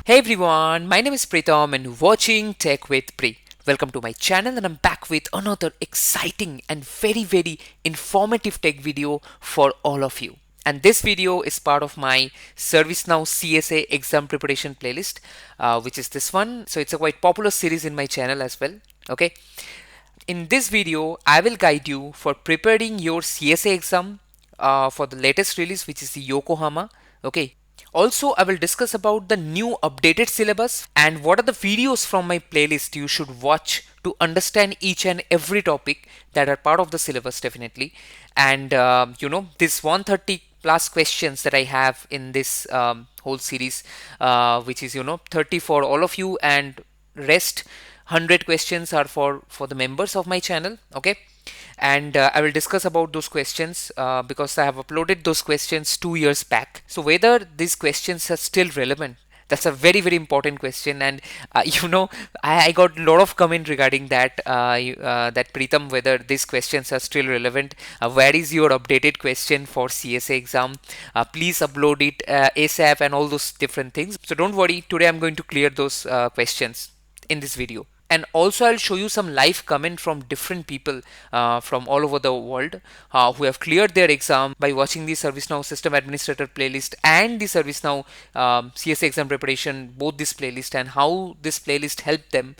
Hey everyone, my name is Pritam and you're watching Tech with Pri. Welcome to my channel and I'm back with another exciting and very informative tech video for all of you. And this video is part of my ServiceNow CSA exam preparation playlist, which is this one. So it's a quite popular series in my channel as well. Okay. In this video, I will guide you for preparing your CSA exam for the latest release, which is the Yokohama. Okay. Also, I will discuss about the new updated syllabus and what are the videos from my playlist you should watch to understand each and every topic that are part of the syllabus definitely. And this 130 plus questions that I have in this whole series, which is 30 for all of you and rest 100 questions are for the members of my channel. Okay. And I will discuss about those questions because I have uploaded those questions 2 years back. So whether these questions are still relevant, that's a very important question. And I got a lot of comment regarding that that Pritam, whether these questions are still relevant. Where is your updated question for CSA exam? Please upload it ASAP and all those different things. So don't worry, today I'm going to clear those questions in this video. And also I'll show you some live comment from different people from all over the world who have cleared their exam by watching the ServiceNow System Administrator playlist and the ServiceNow CSA exam preparation, both this playlist, and how this playlist helped them.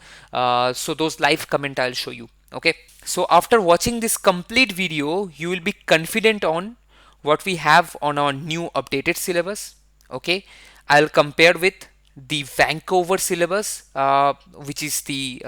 So those live comment I'll show you. Okay. So after watching this complete video, you will be confident on what we have on our new updated syllabus. Okay. I'll compare with the Vancouver syllabus, which is the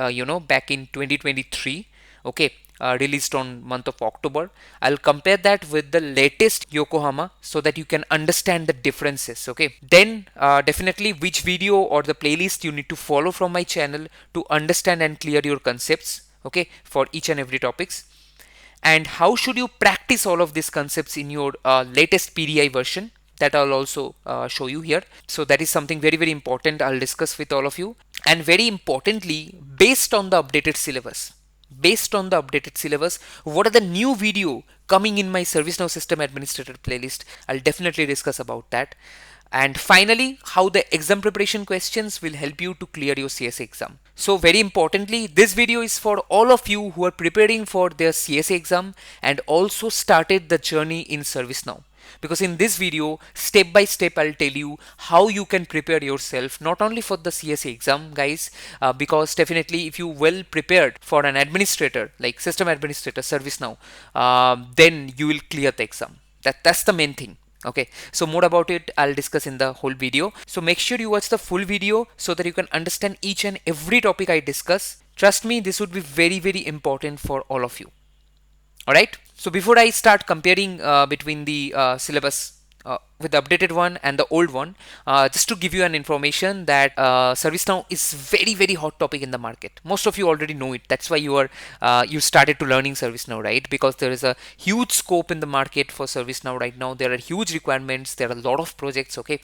back in 2023. Okay. Released on month of October. I'll compare that with the latest Yokohama so that you can understand the differences. Okay. Then definitely which video or the playlist you need to follow from my channel to understand and clear your concepts. Okay, for each and every topics. And how should you practice all of these concepts in your latest PDI version, that I'll also show you here. So that is something very important I'll discuss with all of you. And very importantly, based on the updated syllabus, what are the new video coming in my ServiceNow System Administrator playlist? I'll definitely discuss about that. And finally, how the exam preparation questions will help you to clear your CSA exam. So very importantly, this video is for all of you who are preparing for their CSA exam and also started the journey in ServiceNow. Because in this video, step by step, I'll tell you how you can prepare yourself, not only for the CSA exam, guys, because definitely if you well prepared for an administrator, like system administrator, ServiceNow, then you will clear the exam. That's the main thing. Okay, so more about it I'll discuss in the whole video. So make sure you watch the full video so that you can understand each and every topic I discuss. Trust me, this would be very important for all of you. Alright, so before I start comparing between the syllabus with the updated one and the old one, just to give you an information that ServiceNow is very hot topic in the market. Most of you already know it. That's why you started to learning ServiceNow, right? Because there is a huge scope in the market for ServiceNow right now. There are huge requirements. There are a lot of projects. Okay.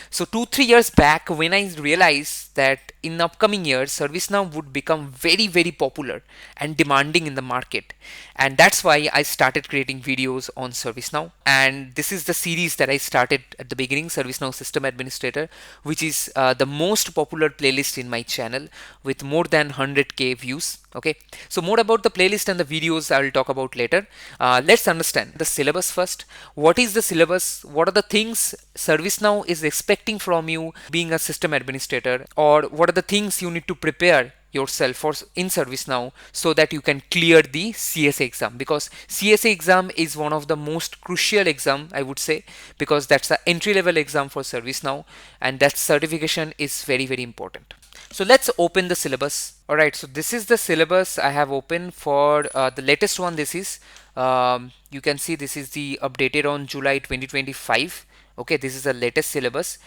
So 2-3 years back, when I realized that in upcoming years ServiceNow would become very popular and demanding in the market, and that's why I started creating videos on ServiceNow. And this is the series that I started at the beginning, ServiceNow System Administrator, which is the most popular playlist in my channel with more than 100k views. Okay, so more about the playlist and the videos I will talk about later. Let's understand the syllabus first. What is the syllabus? What are the things ServiceNow is expecting from you being a system administrator, or what are the things you need to prepare yourself for in ServiceNow so that you can clear the CSA exam? Because CSA exam is one of the most crucial exam, I would say, because that's the entry level exam for ServiceNow, and that certification is very important. So let's open the syllabus. Alright, so this is the syllabus I have opened for the latest one. This is you can see this is the updated on July 2025. Okay, this is the latest syllabus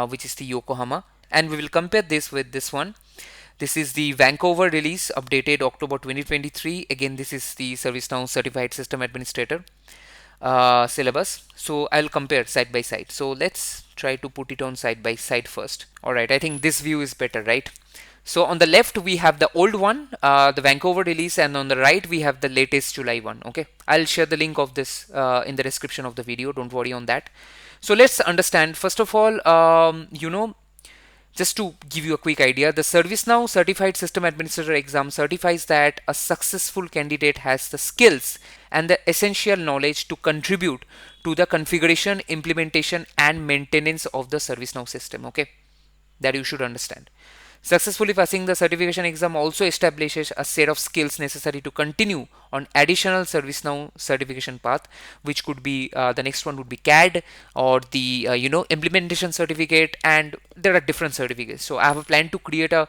which is the Yokohama, and we will compare this with this one. This is the Vancouver release updated October 2023. Again, this is the ServiceNow Certified System Administrator syllabus. So I'll compare side by side. So let's try to put it on side by side first. Alright, I think this view is better, right? So on the left we have the old one, the Vancouver release, and on the right we have the latest July one. Okay, I'll share the link of this in the description of the video. Don't worry on that. So let's understand first of all, Just to give you a quick idea, the ServiceNow Certified System Administrator exam certifies that a successful candidate has the skills and the essential knowledge to contribute to the configuration, implementation, and maintenance of the ServiceNow system. Okay, that you should understand. Successfully passing the certification exam also establishes a set of skills necessary to continue on additional ServiceNow certification path, which could be the next one would be CAD or the implementation certificate, and there are different certificates. So I have a plan to create a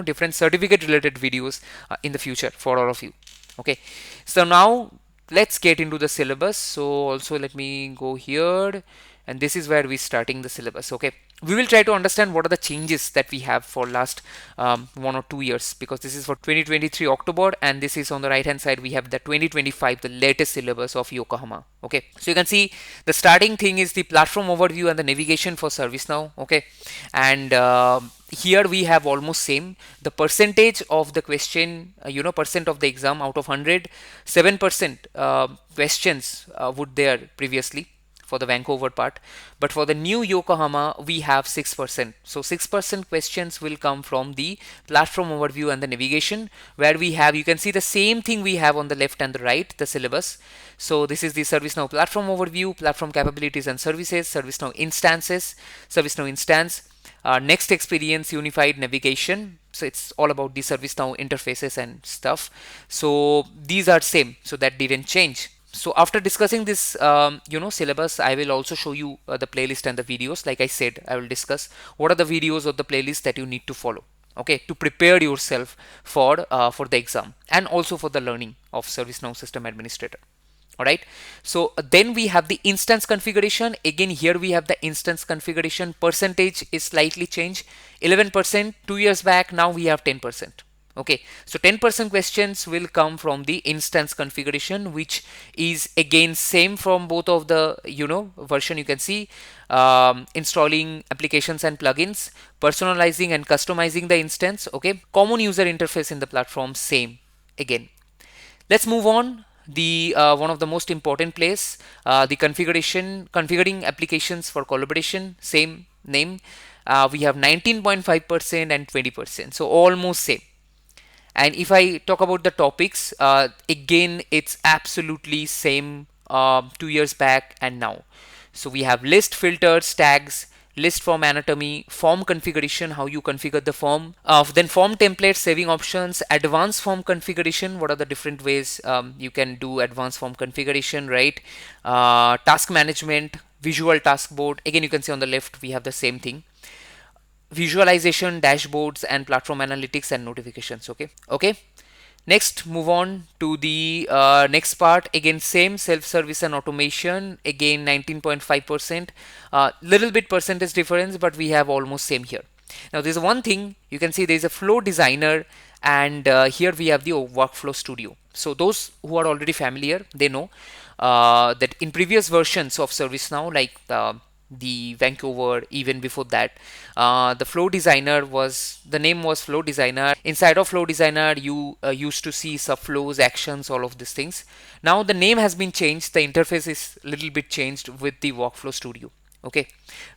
different certificate related videos in the future for all of you. Okay, so now let's get into the syllabus. So also let me go here, and this is where we're starting the syllabus. Okay, we will try to understand what are the changes that we have for last 1 or 2 years, because this is for 2023 October, and this is on the right hand side we have the 2025, the latest syllabus of Yokohama. Okay, so you can see the starting thing is the platform overview and the navigation for ServiceNow. Okay, and here we have almost same. The percentage of the question, percent of the exam out of 100, 7% questions would there previously for the Vancouver part, but for the new Yokohama we have 6%. So 6% questions will come from the platform overview and the navigation, where we have, you can see the same thing we have on the left and the right, the syllabus. So this is the ServiceNow platform overview, platform capabilities and services, ServiceNow instances, ServiceNow instance, next experience, unified navigation. So it's all about the ServiceNow interfaces and stuff. So these are same, so that didn't change. So after discussing this syllabus, I will also show you the playlist and the videos. Like I said, I will discuss what are the videos or the playlist that you need to follow, okay, to prepare yourself for the exam and also for the learning of ServiceNow System Administrator. All right, so then we have the instance configuration. Again, here we have the instance configuration. Percentage is slightly changed, 11% 2 years back, now we have 10%. Okay, so 10% questions will come from the instance configuration, which is again same from both of the version. You can see installing applications and plugins, personalizing and customizing the instance. Okay, common user interface in the platform, same again. Let's move on. The one of the most important place, the configuring applications for collaboration, same name. We have 19.5% and 20%, so almost same. And if I talk about the topics, again it's absolutely same 2 years back and now. So we have list, filters, tags, list form anatomy, form configuration, how you configure the form, then form templates, saving options, advanced form configuration, what are the different ways you can do advanced form configuration, right? Task management, visual task board, again you can see on the left we have the same thing. Visualization, dashboards, and platform analytics and notifications. Okay, next move on to the next part. Again same, self-service and automation, again 19.5%, little bit percentage difference, but we have almost same here. Now there's one thing, you can see there's a flow designer, and here we have the workflow studio. So those who are already familiar, they know that in previous versions of ServiceNow, like the Vancouver, even before that, the flow designer was, the name was flow designer. Inside of flow designer you used to see subflows, actions, all of these things. Now the name has been changed, the interface is a little bit changed with the workflow studio. Okay,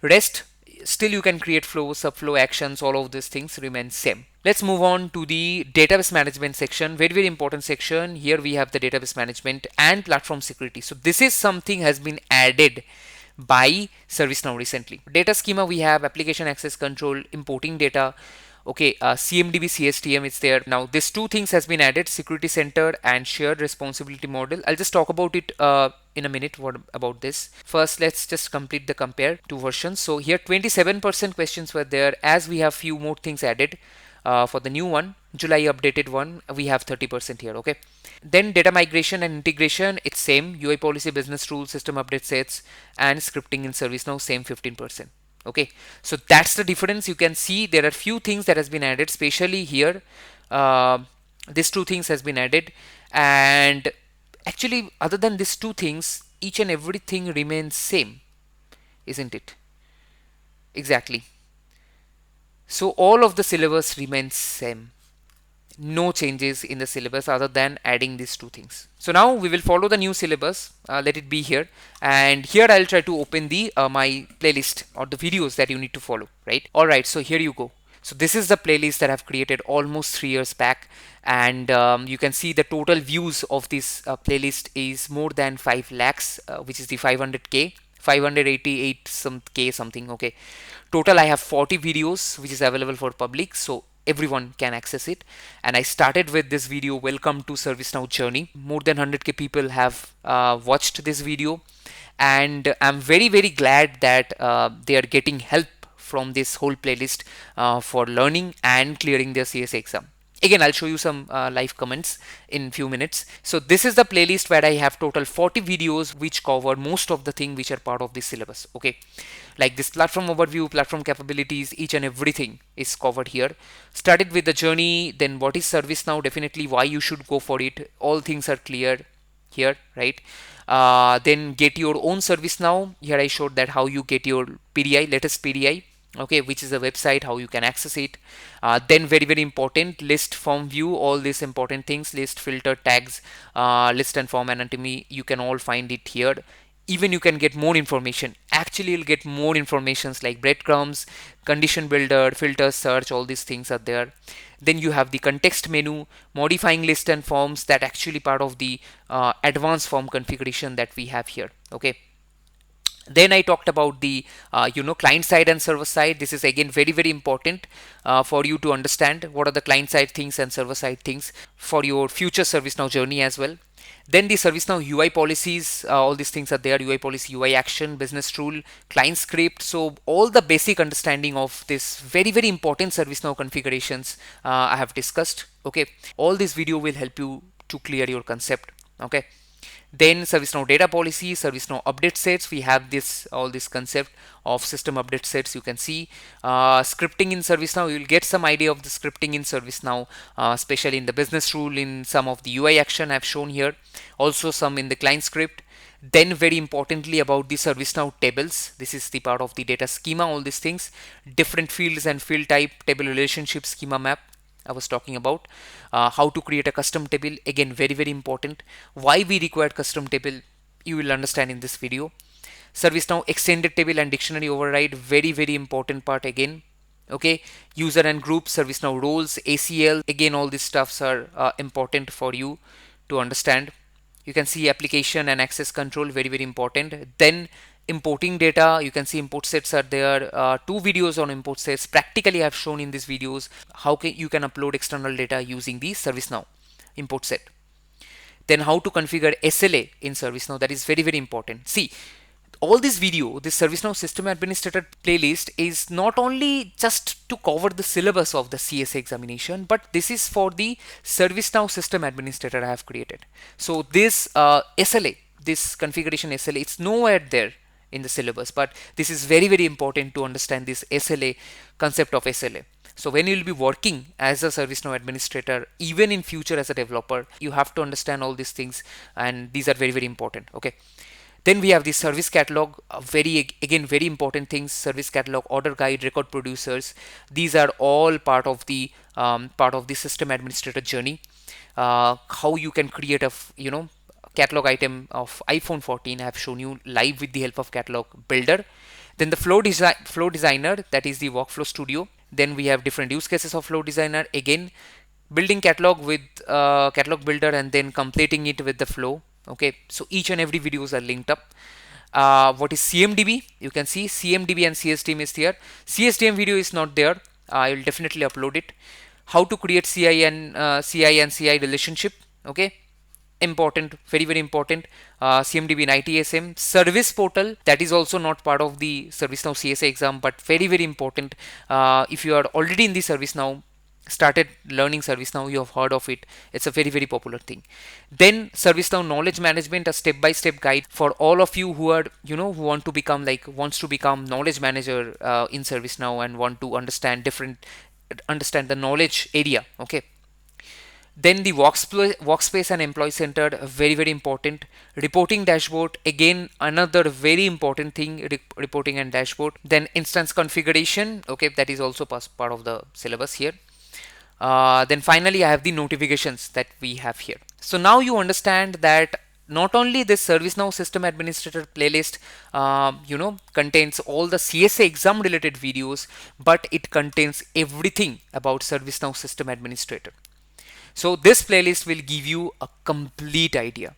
rest still you can create flows, subflow, actions, all of these things remain same. Let's move on to the database management section, very very important section. Here we have the database management and platform security. So this is something has been added by ServiceNow recently. Data schema, we have application access control, importing data. Okay, CMDB, CSTM is there. Now these two things has been added, security center and shared responsibility model. I'll just talk about it in a minute. What about this? First, let's just complete the compare two versions. So here 27% questions were there, as we have few more things added. For the new one, July updated one, we have 30% here. Okay, then data migration and integration, it's same. UI policy, business rules, system update sets, and scripting in ServiceNow, same 15%. Okay, so that's the difference. You can see there are few things that has been added, especially here. These two things has been added, and actually other than these two things, each and everything remains same, isn't it? Exactly. So all of the syllabus remains same. no changes in the syllabus other than adding these two things. So now we will follow the new syllabus. Let it be here, and here I'll try to open the my playlist or the videos that you need to follow, right? All right, so here you go. So this is the playlist that I've created almost 3 years back, and you can see the total views of this playlist is more than 5 lakhs, which is the 500k, 588 some k something. Okay, total I have 40 videos which is available for public, so everyone can access it. And I started with this video, welcome to ServiceNow journey. More than 100k people have watched this video, and I'm very glad that they are getting help from this whole playlist for learning and clearing their CSA exam. Again, I'll show you some live comments in few minutes. So this is the playlist where I have total 40 videos which cover most of the things which are part of this syllabus. Okay, like this platform overview, platform capabilities, each and everything is covered here. Started with the journey, then what is ServiceNow, definitely why you should go for it. All things are clear here, right? Then get your own ServiceNow. Here I showed that how you get your PDI, latest PDI. Okay, which is a website, how you can access it. Then very important, list, form view, all these important things, list, filter, tags, list and form anatomy, you can all find it here. Even you can get more information. Actually, you'll get more informations like breadcrumbs, condition builder, filter, search, all these things are there. Then you have the context menu, modifying list and forms, that actually part of the advanced form configuration that we have here. Okay, then I talked about the client side and server side. This is again very important for you to understand what are the client side things and server side things for your future ServiceNow journey as well. Then the ServiceNow UI policies, all these things are there. UI policy, UI action, business rule, client script. So all the basic understanding of this very important ServiceNow configurations I have discussed. Okay, all this video will help you to clear your concept. Okay. Then ServiceNow data policy, ServiceNow update sets. We have this all this concept of system update sets. You can see scripting in ServiceNow. You will get some idea of the scripting in ServiceNow, especially in the business rule, in some of the UI action I've shown here. Also some in the client script. Then very importantly about the ServiceNow tables. This is the part of the data schema. All these things, different fields and field type, table relationship, schema map. I was talking about how to create a custom table. Again, very important. Why we require custom table, you will understand in this video. ServiceNow extended table and dictionary override, very important part again. Okay, user and group, ServiceNow roles, ACL. Again, all these stuffs are important for you to understand. You can see application and access control, very important. Then importing data, you can see import sets are there. 2 videos on import sets. Practically I've shown in these videos how you can upload external data using the ServiceNow import set. Then how to configure SLA in ServiceNow, that is very important. See, all this video, this ServiceNow System Administrator playlist is not only just to cover the syllabus of the CSA examination, but this is for the ServiceNow System Administrator I have created. So this SLA, this configuration SLA, it's nowhere there in the syllabus, but this is very important to understand this SLA, concept of SLA. So when you will be working as a ServiceNow administrator, even in future as a developer, you have to understand all these things, and these are very important. Okay. Then we have the service catalog, very important things. Service catalog, order guide, record producers. These are all part of the system administrator journey. How you can create a catalog item of iPhone 14. I have shown you live with the help of catalog builder. Then the flow designer, that is the workflow studio. Then we have different use cases of flow designer. Again, building catalog with catalog builder and then completing it with the flow. Okay, so each and every videos are linked up. What is CMDB? You can see CMDB and CSTM is here. CSTM video is not there. I will definitely upload it. How to create CI and CI relationship. Okay, important, very important. CMDB and ITSM. Service portal, that is also not part of the ServiceNow CSA exam, but very important. If you are already in the ServiceNow, started learning ServiceNow, you have heard of it. It's a very popular thing. Then ServiceNow knowledge management, a step-by-step guide for all of you who are who wants to become knowledge manager in ServiceNow and want to understand the knowledge area. Okay. Then the workspace and employee centered, very important. Reporting dashboard, again another very important thing, reporting and dashboard. Then instance configuration, okay, that is also part of the syllabus here. Then finally, I have the notifications that we have here. So now you understand that not only this ServiceNow System Administrator playlist, contains all the CSA exam related videos, but it contains everything about ServiceNow System Administrator. So this playlist will give you a complete idea.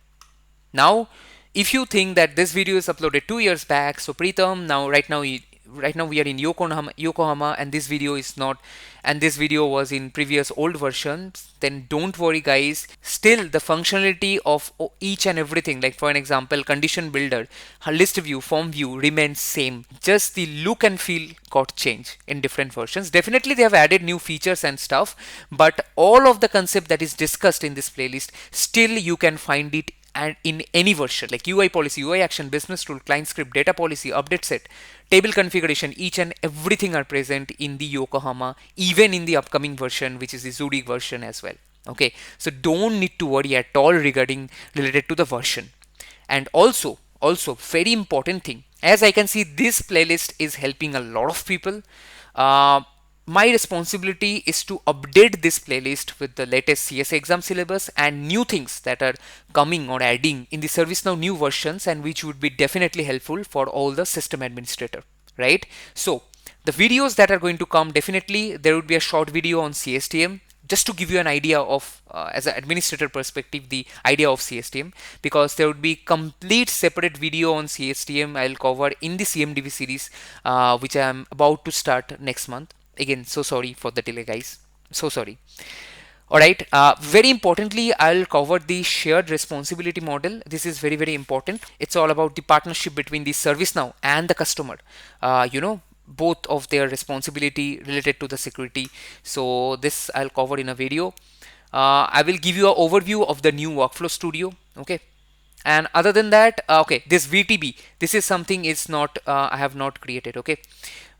Now, if you think that this video is uploaded 2 years back, so Preetham, right now we are in Yokohama, and this video is not, and this video was in previous old versions, then don't worry guys. Still the functionality of each and everything, like for an example, condition builder, list view, form view remains same. Just the look and feel got changed in different versions. Definitely they have added new features and stuff, but all of the concept that is discussed in this playlist, still you can find it and in any version, like UI policy, UI action, business rule, client script, data policy, update set, table configuration, each and everything are present in the Yokohama, even in the upcoming version, which is the Zurich version as well. Okay, so don't need to worry at all regarding related to the version. And also very important thing, as I can see, this playlist is helping a lot of people. My responsibility is to update this playlist with the latest CSA exam syllabus and new things that are coming or adding in the ServiceNow new versions, and which would be definitely helpful for all the system administrator, right? So the videos that are going to come, definitely there would be a short video on CSTM, just to give you an idea of as an administrator perspective, the idea of CSTM, because there would be complete separate video on CSTM I'll cover in the CMDB series, which I am about to start next month. Again, so sorry for the delay guys, so sorry. Alright, very importantly, I'll cover the shared responsibility model. This is very important. It's all about the partnership between the ServiceNow and the customer. Both of their responsibility related to the security. So this I'll cover in a video. I will give you an overview of the new workflow studio. Okay. And other than that, okay, this VTB, this is something is not, I have not created. Okay.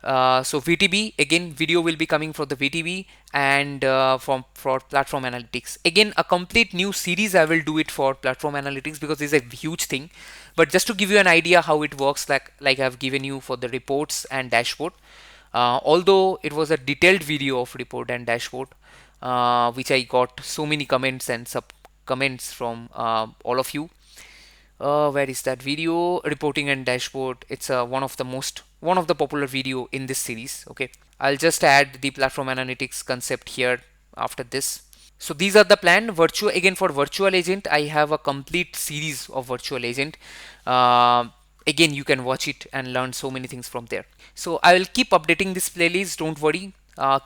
So VTB, again, video will be coming for the VTB and for platform analytics. Again, a complete new series I will do it for platform analytics, because this is a huge thing. But just to give you an idea how it works, like I've given you for the reports and dashboard. Although it was a detailed video of report and dashboard, which I got so many comments and sub comments from all of you. Where is that video? Reporting and dashboard. It's one of the popular video in this series. Okay, I'll just add the platform analytics concept here after this. So these are the plan. Again, for virtual agent, I have a complete series of virtual agent. Again, you can watch it and learn so many things from there. So I will keep updating this playlist, don't worry.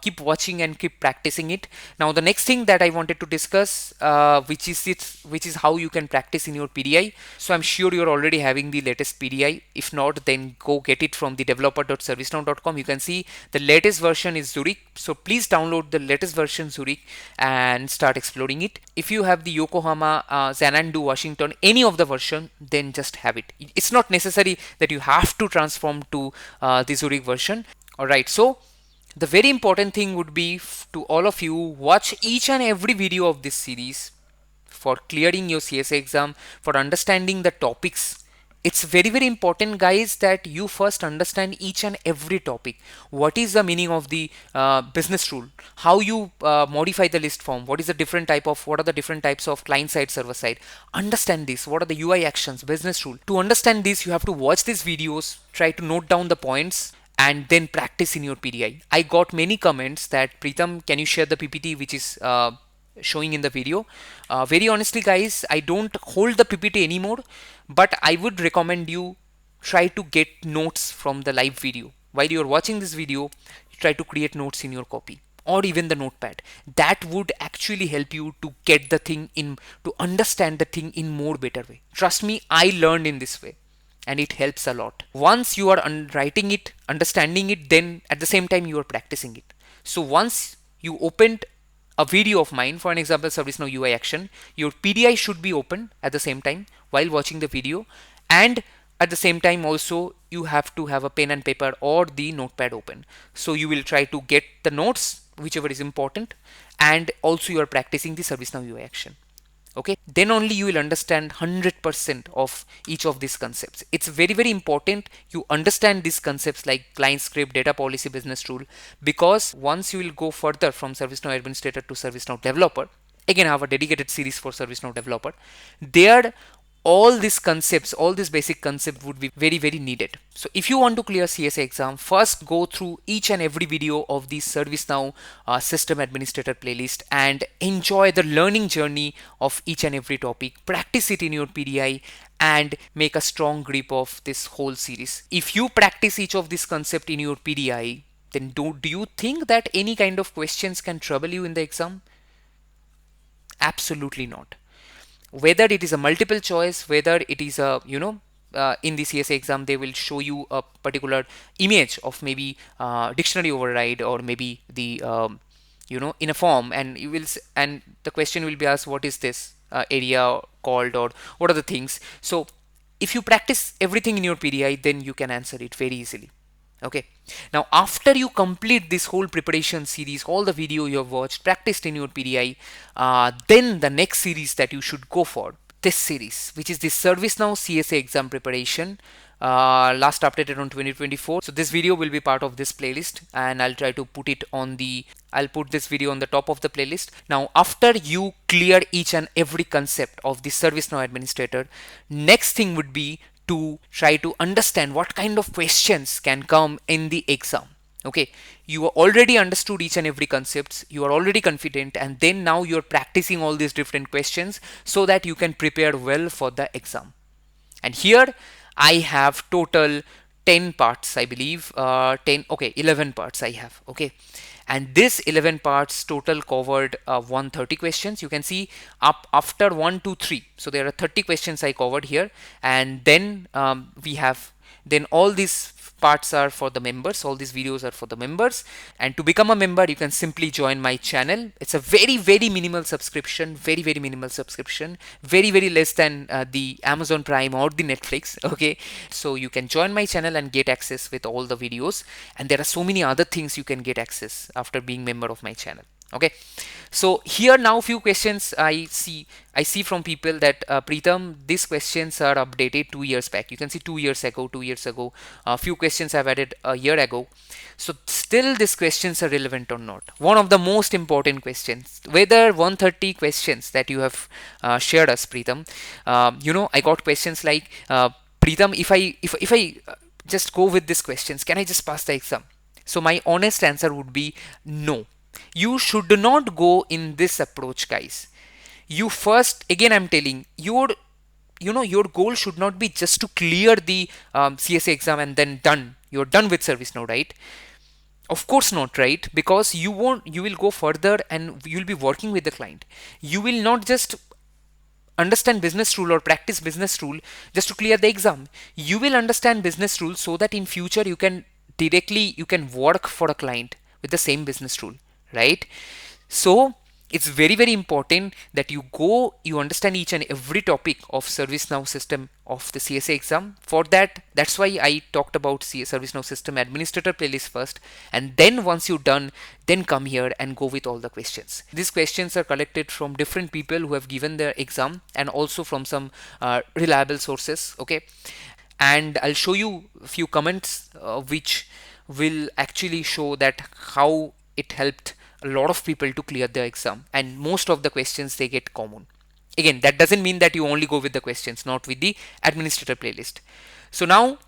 Keep watching and keep practicing it. Now the next thing that I wanted to discuss, which is how you can practice in your PDI. So I'm sure you're already having the latest PDI. If not, then go get it from the developer.servicenow.com. You can see the latest version is Zurich. So please download the latest version Zurich and start exploring it. If you have the Yokohama, Xanadu, Washington, any of the version, then just have it. It's not necessary that you have to transform to the Zurich version. Alright, so the very important thing would be to all of you, watch each and every video of this series for clearing your CSA exam, for understanding the topics. It's very important guys that you first understand each and every topic. What is the meaning of the business rule? How you modify the list form? What are the different types of client side, server side? Understand this. What are the UI actions, business rule? To understand this, you have to watch these videos, try to note down the points, and then practice in your PDI. I got many comments that Preetham, can you share the PPT which is showing in the video? Very honestly guys, I don't hold the PPT anymore, but I would recommend you try to get notes from the live video. While you're watching this video, try to create notes in your copy or even the notepad. That would actually help you to get the thing in, to understand the thing in more better way. Trust me, I learned in this way, and it helps a lot. Once you are writing it, understanding it, then at the same time you are practicing it. So once you opened a video of mine, for an example, ServiceNow UI action, your PDI should be open at the same time while watching the video, and at the same time also you have to have a pen and paper or the notepad open. So you will try to get the notes, whichever is important, and also you are practicing the ServiceNow UI action. Okay, then only you will understand 100% of each of these concepts. It's very important you understand these concepts like client script, data policy, business rule, because once you will go further from ServiceNow administrator to ServiceNow developer, again I have a dedicated series for ServiceNow developer, there all these concepts, all these basic concepts would be very needed. So if you want to clear CSA exam, first go through each and every video of the ServiceNow System Administrator playlist and enjoy the learning journey of each and every topic. Practice it in your PDI and make a strong grip of this whole series. If you practice each of these concepts in your PDI, then do you think that any kind of questions can trouble you in the exam? Absolutely not. Whether it is a multiple choice, whether it is a in the CSA exam they will show you a particular image of maybe dictionary override, or maybe the in a form, and and the question will be asked, what is this area called, or what are the things. So if you practice everything in your PDI, then you can answer it very easily. Okay, now after you complete this whole preparation series, all the video you have watched, practiced in your PDI, then the next series that you should go for, this series, which is the ServiceNow CSA exam preparation, last updated on 2024. So this video will be part of this playlist, and I'll try to put it on the, I'll put this video on the top of the playlist. Now after you clear each and every concept of the ServiceNow administrator, next thing would be to try to understand what kind of questions can come in the exam. Okay, you already understood each and every concepts, you are already confident, and then now you're practicing all these different questions so that you can prepare well for the exam. And here I have total 10 parts, I believe, 11 parts I have. Okay, and this 11 parts total covered 130 questions. You can see up after 1 2 3, so there are 30 questions I covered here. And then we have, then all these parts are for the members, all these videos are for the members. And to become a member, you can simply join my channel. It's a very minimal subscription, very minimal subscription, very less than the Amazon Prime or the Netflix. Okay, so you can join my channel and get access with all the videos, and there are so many other things you can get access after being member of my channel. Okay, so here now few questions I see from people that Preetham, these questions are updated 2 years back. You can see 2 years ago, a few questions I've added a year ago. So still these questions are relevant or not? One of the most important questions, whether 130 questions that you have shared us, Preetham, I got questions like, Preetham, if I just go with these questions, can I just pass the exam? So my honest answer would be no. You should not go in this approach, guys. You first, again I'm telling, your goal should not be just to clear the CSA exam and then done. You're done with ServiceNow, right? Of course not, right? Because you will go further and you'll be working with the client. You will not just understand business rule or practice business rule just to clear the exam. You will understand business rule so that in future you can work for a client with the same business rule, right? So it's very important that you understand each and every topic of ServiceNow system of the CSA exam. For that's why I talked about ServiceNow System Administrator playlist first, and then once you're done, then come here and go with all the questions. These questions are collected from different people who have given their exam, and also from some reliable sources. Okay, and I'll show you a few comments which will actually show that how it helped a lot of people to clear the exam, and most of the questions they get common. Again, that doesn't mean that you only go with the questions, not with the administrator playlist. So now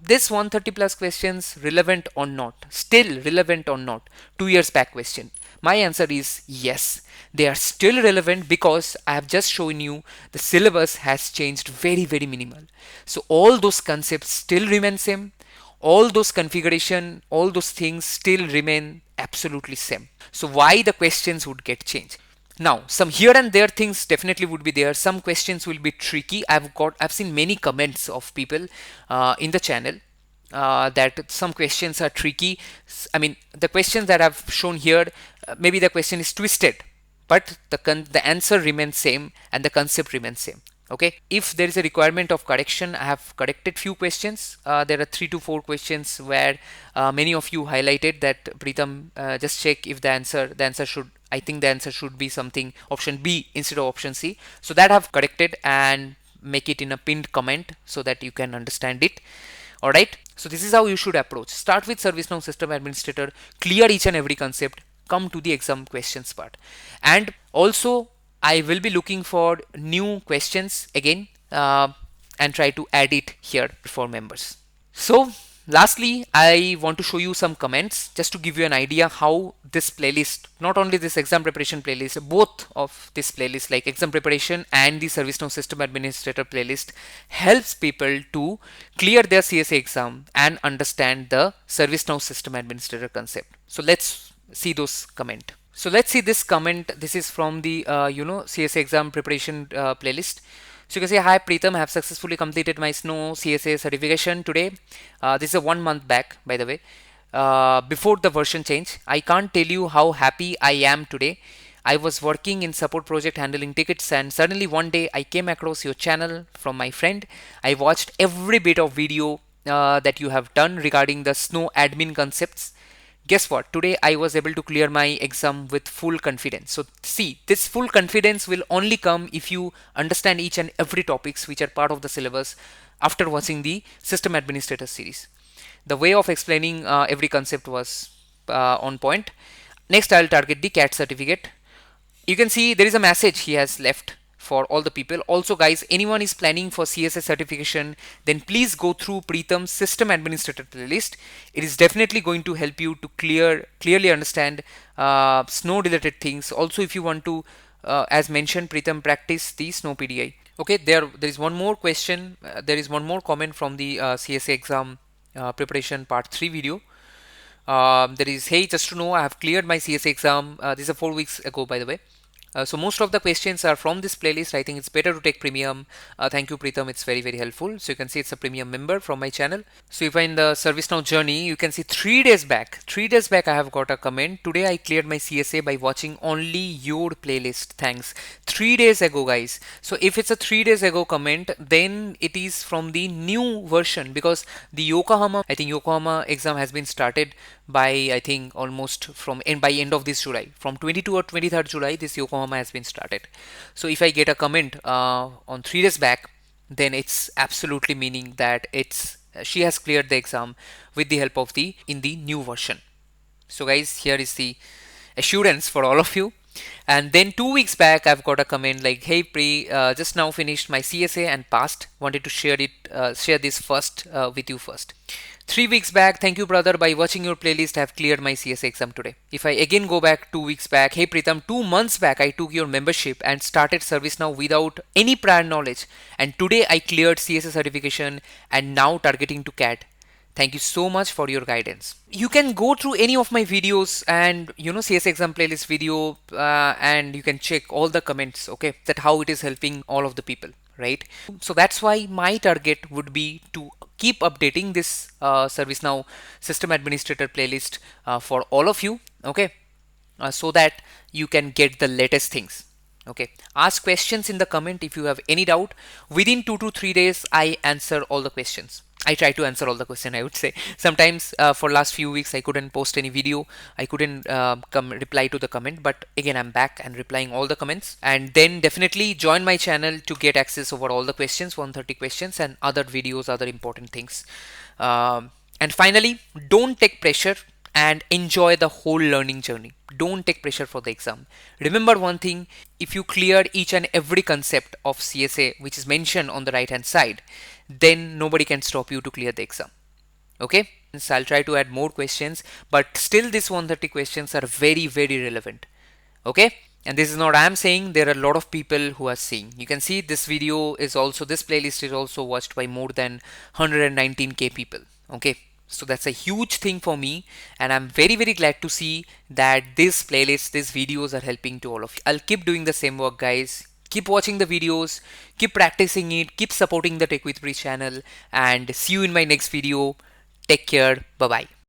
this 130 plus questions, relevant or not? Still relevant or not? 2 years back question. My answer is yes, they are still relevant, because I have just shown you the syllabus has changed very minimal. So all those concepts still remain same. All those configuration, all those things still remain absolutely same. So why the questions would get changed? Now, some here and there things definitely would be there. Some questions will be tricky. I've seen many comments of people in the channel that some questions are tricky. I mean, the questions that I've shown here, maybe the question is twisted, but the answer remains same and the concept remains same. Okay, if there is a requirement of correction, I have corrected few questions. There are 3 to 4 questions where many of you highlighted that, Preetham, just check if the answer should I think the answer should be something option B instead of option C. So that I've corrected and make it in a pinned comment so that you can understand it. Alright, so this is how you should approach. Start with ServiceNow System Administrator, clear each and every concept, come to the exam questions part. And also, I will be looking for new questions again and try to add it here for members. So lastly, I want to show you some comments just to give you an idea how this playlist, not only this exam preparation playlist, both of this playlist like exam preparation and the ServiceNow System Administrator playlist helps people to clear their CSA exam and understand the ServiceNow System Administrator concept. So let's see those comment. So let's see this comment. This is from the CSA exam preparation playlist. So you can say, hi Preetham, I have successfully completed my Snow CSA certification today. This is a 1 month back, by the way, before the version change. I can't tell you how happy I am today. I was working in support project handling tickets, and suddenly one day I came across your channel from my friend. I watched every bit of video that you have done regarding the Snow admin concepts. Guess what? Today I was able to clear my exam with full confidence. So see, this full confidence will only come if you understand each and every topics which are part of the syllabus after watching the System Administrator series. The way of explaining every concept was on point. Next, I'll target the CAT certificate. You can see there is a message he has left for all the people. Also guys, anyone is planning for CSA certification, then please go through Preetham's System Administrator playlist. It is definitely going to help you to clearly understand Snow related things. Also, if you want to, as mentioned, Preetham, practice the Snow PDI. Okay, there is one more question. There is one more comment from the CSA exam preparation part 3 video. There is, hey, just to know, I have cleared my CSA exam. This is 4 weeks ago, by the way. So most of the questions are from this playlist. I think it's better to take premium. Thank you, Preetham. It's very, very helpful. So you can see it's a premium member from my channel. So if I'm in the ServiceNow journey, you can see 3 days back, I have got a comment. Today I cleared my CSA by watching only your playlist. Thanks. 3 days ago, guys. So if it's a 3 days ago comment, then it is from the new version, because the Yokohama exam has been started by, I think, almost by end of this July. From 22 or 23rd July, this Yokohama has been started. So if I get a comment on 3 days back, then it's absolutely meaning that she has cleared the exam with the help of the new version. So guys, here is the assurance for all of you. And then 2 weeks back, I've got a comment like, hey Pri, just now finished my CSA and passed. Wanted to share this first with you first. 3 weeks back, thank you brother, by watching your playlist I have cleared my CSA exam today. If I again go back 2 weeks back, hey Preetham, 2 months back I took your membership and started ServiceNow without any prior knowledge, and today I cleared CSA certification and now targeting to CAT. Thank you so much for your guidance. You can go through any of my videos and CSA exam playlist video and you can check all the comments, okay, that how it is helping all of the people, right? So that's why my target would be to keep updating this ServiceNow System Administrator playlist for all of you, okay, so that you can get the latest things. Okay, ask questions in the comment if you have any doubt. Within 2 to 3 days, I answer all the questions. I try to answer all the questions, I would say. Sometimes for last few weeks, I couldn't post any video. I couldn't reply to the comment, but again, I'm back and replying all the comments. And then definitely join my channel to get access over all the questions, 130 questions and other videos, other important things. And finally, don't take pressure and enjoy the whole learning journey. Don't take pressure for the exam. Remember one thing, if you clear each and every concept of CSA which is mentioned on the right hand side, then nobody can stop you to clear the exam. Okay, so I'll try to add more questions, but still these 130 questions are very, very relevant. Okay, and this is not I am saying, there are a lot of people who are seeing. You can see this video is also, this playlist is also watched by more than 119k people. Okay, so that's a huge thing for me, and I'm very, very glad to see that this playlist, these videos are helping to all of you. I'll keep doing the same work, guys. Keep watching the videos, keep practicing it, keep supporting the TechWithPri channel, and see you in my next video. Take care. Bye-bye.